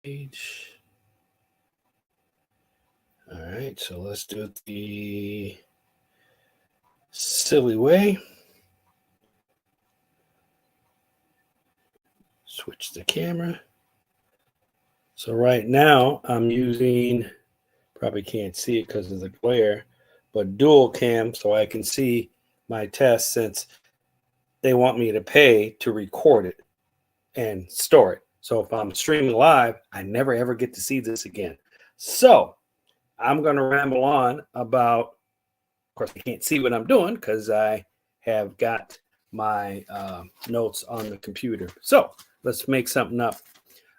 page. All right, so let's do it the silly way. Switch the camera. So right now I'm using, probably can't see it because of the glare, but dual cam so I can see my test since they want me to pay to record it and store it. So if I'm streaming live, I never ever get to see this again. So I'm going to ramble on about, of course, I can't see what I'm doing because I have got my notes on the computer. So let's make something up.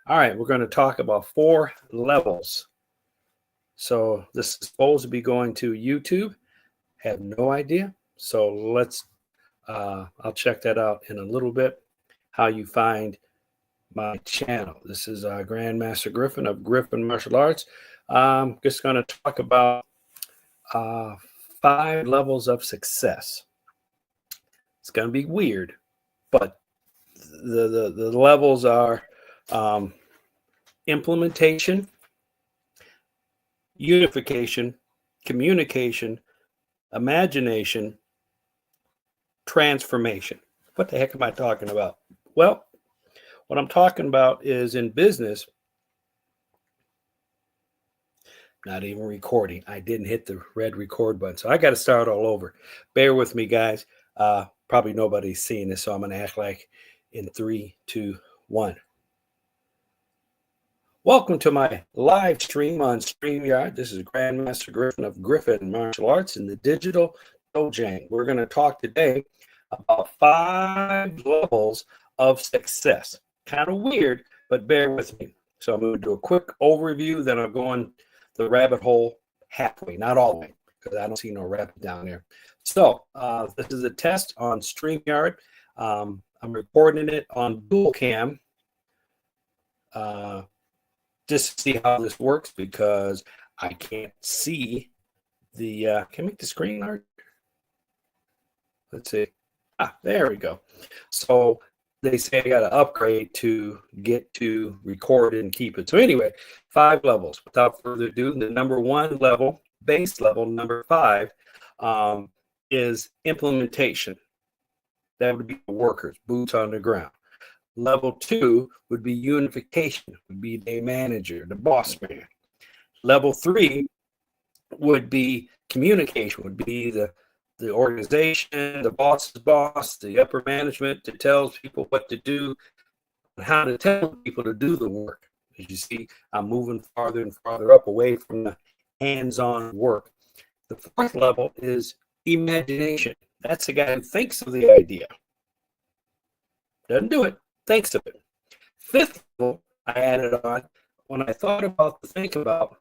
All right, we're going to talk about 4 levels. So this is supposed to be going to YouTube. Have no idea. So let's, I'll check that out in a little bit, how you find my channel. This is Grandmaster Griffin of Griffin Martial Arts. I'm just going to talk about 5 levels of success. It's going to be weird, but the levels are implementation, unification, communication, imagination, transformation. What the heck am I talking about? Well, what I'm talking about is in business, not even recording. I didn't hit the red record button, so I got to start all over. Bear with me, guys. Probably nobody's seeing this, so I'm going to act like in 3, 2, 1. Welcome to my live stream on StreamYard. This is Grandmaster Griffin of Griffin Martial Arts in the digital dojang. We're going to talk today about 5 levels of success. Kind of weird, but bear with me. So I'm going to do a quick overview, then I'll go on the rabbit hole halfway, not all the way, because I don't see no rabbit down there. So this is a test on StreamYard. I'm recording it on dual cam just to see how this works because I can't see the, can I make the screen large? Let's see. There we go. So they say I got to upgrade to get to record it and keep it. So anyway, 5 levels. Without further ado, the number 1 level, base level, number 5, is implementation. That would be the workers, boots on the ground. Level 2 would be unification, would be the manager, the boss man. Level 3 would be communication, would be the organization, the boss's boss, the upper management that tells people what to do and how to tell people to do the work. As you see, I'm moving farther and farther up away from the hands-on work. The 4th level is imagination. That's the guy who thinks of the idea. Doesn't do it, thinks of it. 5th level, I added on when I thought about the think about,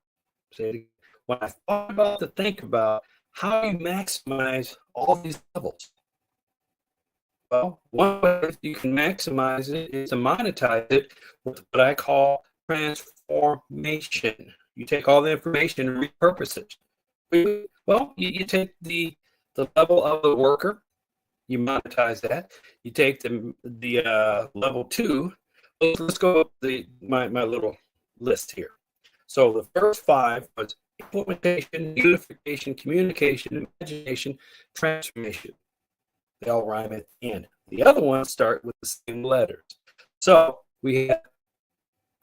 when I thought about the think about how do you maximize all these levels? Well, one way you can maximize it is to monetize it with what I call transformation. You take all the information and repurpose it. Well, you take the level of the worker, you monetize that. You take the level 2. Let's go up my little list here. So the first 5 was implementation, unification, communication, imagination, transformation. They all rhyme at the end. The other ones start with the same letters. So we have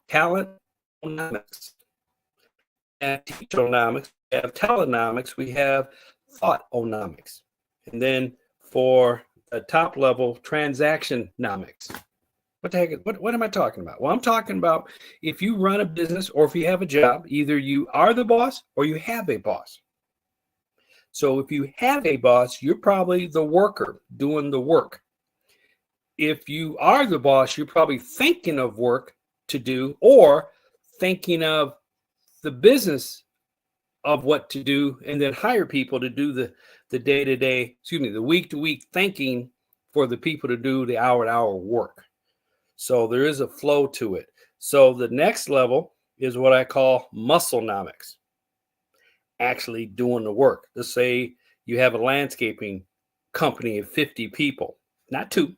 talent onomics, and teachonomics, we have telenomics, we have thought onomics. And then for the top level, transactionomics. What the heck? What am I talking about? Well, I'm talking about if you run a business or if you have a job, either you are the boss or you have a boss. So if you have a boss, you're probably the worker doing the work. If you are the boss, you're probably thinking of work to do or thinking of the business of what to do and then hire people to do the day-to-day, the week-to-week thinking for the people to do the hour-to-hour work. So there is a flow to it. So the next level is what I call musclenomics, actually doing the work. Let's say you have a landscaping company of 50 people, not 2,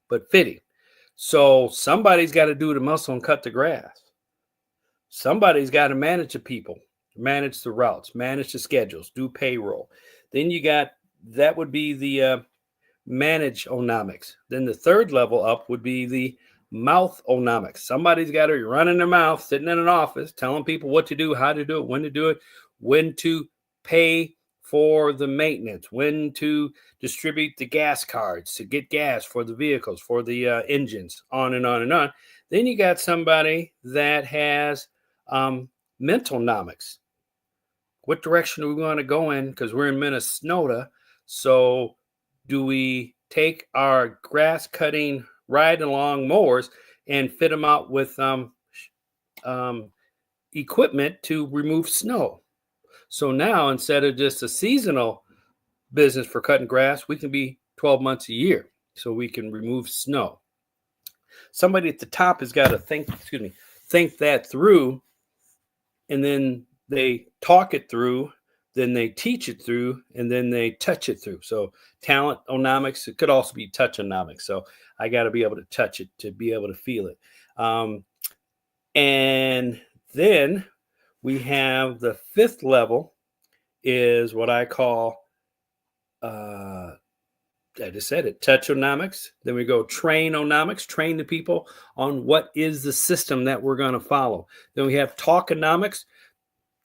but 50. So somebody's got to do the muscle and cut the grass. Somebody's got to manage the people, manage the routes, manage the schedules, do payroll. Then you got that would be the manage onomics. Then the third level up would be the mouth onomics. Somebody's got to be running their mouth, sitting in an office, telling people what to do, how to do it, when to pay for the maintenance, when to distribute the gas cards to get gas for the vehicles, for the engines, on and on and on. Then you got somebody that has mental nomics. What direction do we want to go in? Because we're in Minnesota. So, do we take our grass cutting ride along mowers and fit them out with um, equipment to remove snow? So now instead of just a seasonal business for cutting grass, we can be 12 months a year. So we can remove snow. Somebody at the top has got to think that through, and then they talk it through, then they teach it through, and then they touch it through. So talent onomics, it could also be touch onomics. So I got to be able to touch it to be able to feel it. And then we have the fifth level is what I call, I just said it, touch onomics. Then we go train onomics, train the people on what is the system that we're going to follow. Then we have talkonomics.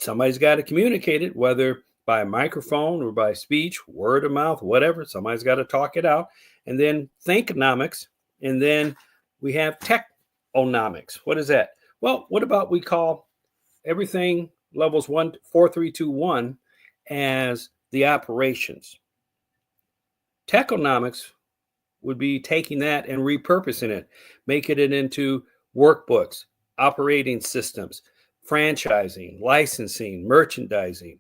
Somebody's got to communicate it, whether by microphone or by speech, word of mouth, whatever. Somebody's got to talk it out. And then thinkonomics. And then we have techonomics. What is that? Well, what about we call everything levels 1, 4, 3, 2, 1 as the operations. Techonomics would be taking that and repurposing it, making it into workbooks, operating systems, franchising, licensing, merchandising.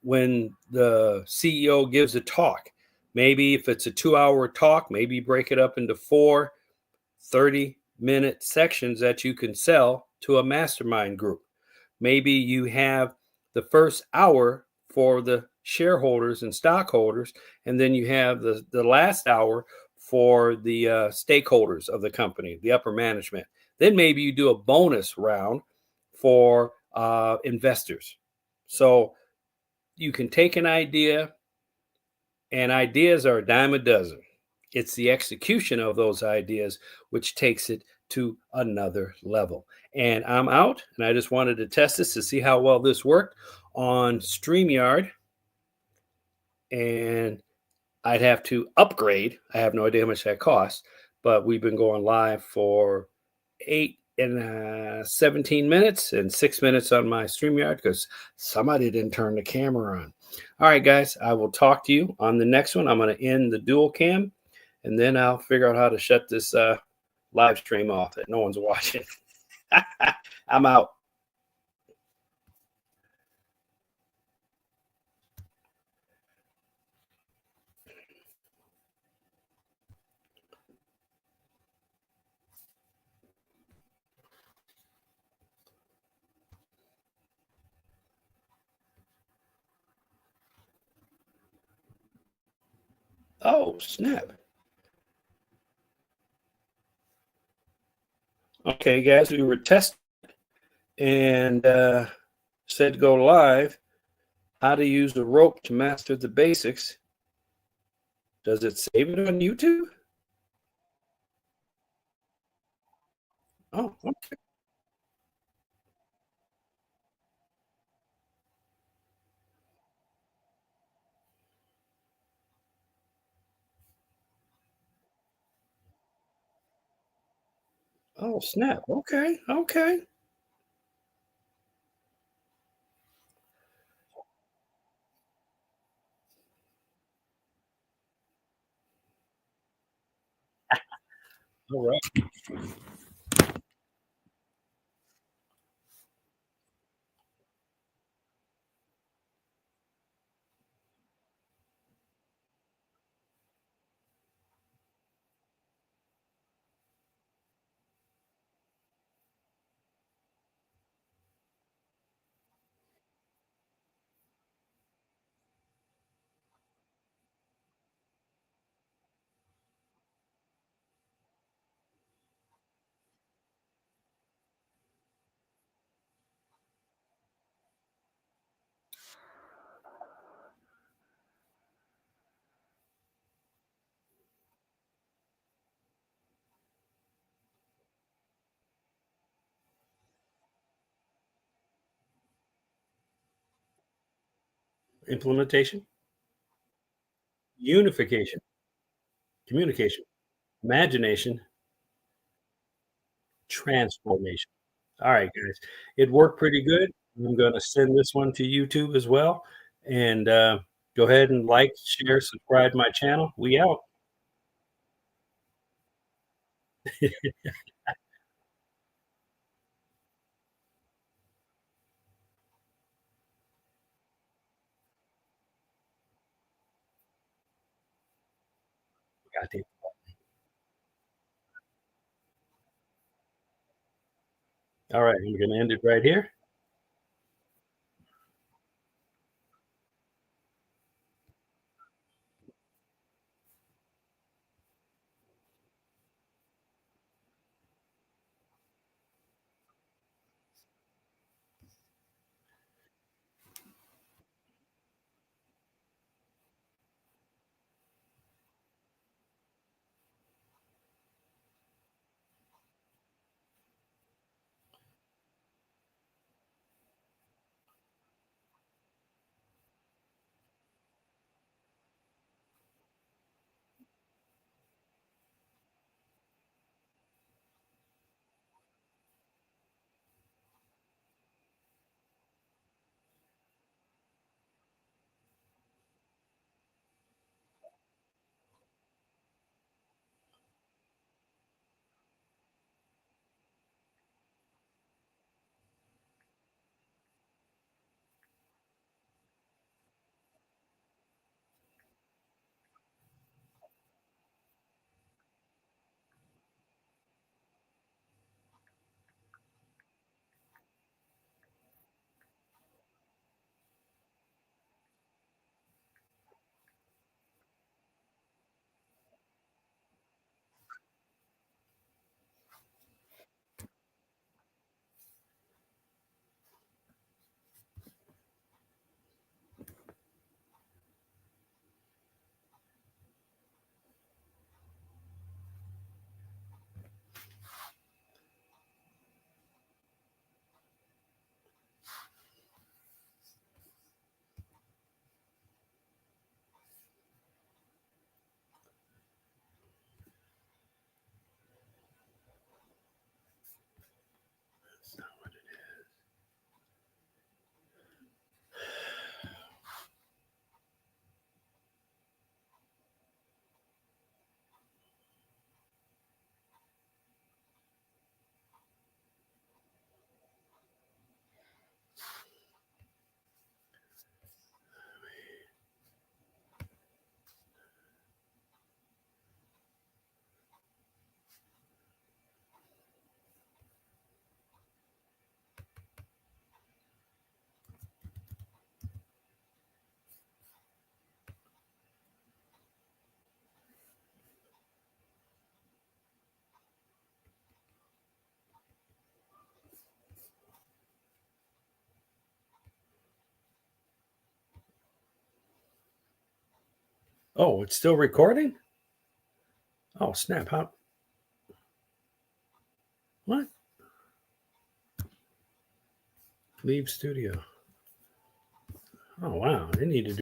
When the CEO gives a talk, maybe if it's a 2-hour talk, maybe break it up into 4 30-minute sections that you can sell to a mastermind group. Maybe you have the first hour for the shareholders and stockholders, and then you have the last hour for the stakeholders of the company, the upper management. Then maybe you do a bonus round for investors. So you can take an idea, and ideas are a dime a dozen. It's the execution of those ideas which takes it to another level. And I'm out, and I just wanted to test this to see how well this worked on StreamYard. And I'd have to upgrade. I have no idea how much that costs, but we've been going live for 17 minutes and 6 minutes on my StreamYard because somebody didn't turn the camera on. All right, guys, I will talk to you on the next one. I'm going to end the dual cam, and then I'll figure out how to shut this live stream off that no one's watching. I'm out. Oh, snap. Okay, guys, we were testing and said go live. How to use the rope to master the basics. Does it save it on YouTube? Oh, okay. Oh, snap. Okay, okay. All right. implementation, unification, communication, imagination, transformation. All right, guys. It worked pretty good. I'm going to send this one to YouTube as well. And go ahead and like, share, subscribe to my channel. We out. Got it. All right. I'm going to end it right here. Oh, it's still recording? Oh, snap. How? What? Leave studio. Oh, wow. They need to do